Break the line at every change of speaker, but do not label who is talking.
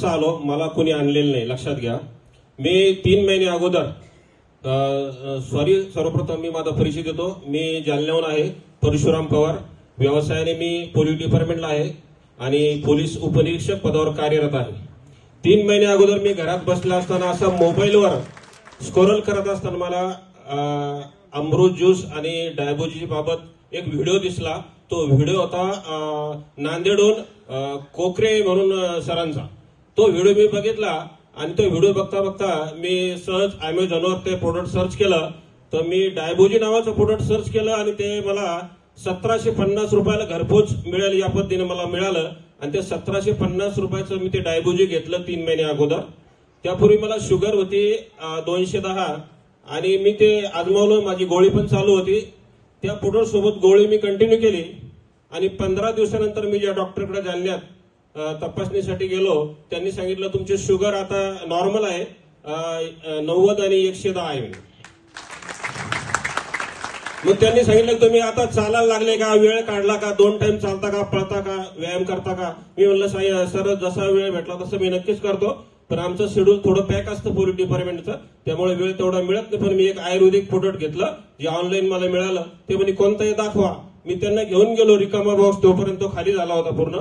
आलो, मला कोणी आणलेलं नाही, लक्षात घ्या. मी 3 महिने अगोदर सर्वप्रथम मी माझा परिचय देतो. मी जालन्याहून आहे, परशुराम पवार. व्यवसायाने मी पोलीस डिपार्टमेंटला आहे आणि पोलीस उपनिरीक्षक पदावर कार्यरत आहे. 3 महिने अगोदर मी घरात बसला असताना असा मोबाईलवर स्क्रोल करत असताना मला अमृत ज्यूस आणि डायबोजी बाबत एक व्हिडिओ दिसला. तो व्हिडिओ होता नांदेडहून कोकरे म्हणून सरांचा. तो व्हिडिओ मी बघितला आणि तो व्हिडिओ बघता बघता मी सहज अमेझॉनवर ते प्रोडक्ट सर्च केलं. तर मी डायबोजी नावाचं प्रोडक्ट सर्च केलं आणि ते मला 1750 रुपयाला घरपोच मिळेल या पद्धतीने मला मिळालं. आणि ते 1750 रुपयाचं मी ते डायबोजी घेतलं 3 महिने अगोदर. त्यापूर्वी मला शुगर होती 210 आणि मी ते आजमावलं, माझी गोळी पण चालू होती. त्या प्रोडक्ट सोबत गोळी मी कंटिन्यू केली आणि 15 दिवसानंतर मी ज्या डॉक्टरकडे जालन्यात तपासणीसाठी गेलो, त्यांनी सांगितलं तुमची शुगर आता नॉर्मल आहे, 90 आणि 110 आहे. मग त्यांनी सांगितलं तुम्ही आता चालायला लागले का, वेळ काढला का, 2 टाइम चालता का, पळता का, व्यायाम करता का. मी म्हणलं सर जसा वेळ भेटला तसं मी नक्कीच करतो, पण आमचं शेड्यूल थोडं पॅक असतं पोलीस डिपार्टमेंटचं, त्यामुळे वेळ तेवढा मिळत नाही. पण मी एक आयुर्वेदिक प्रोडक्ट घेतलं जे ऑनलाईन मला मिळालं. ते म्हणजे कोणतंही दाखवा. मी त्यांना घेऊन गेलो, रिकामा बॉक्स तोपर्यंत खाली झाला होता पूर्ण.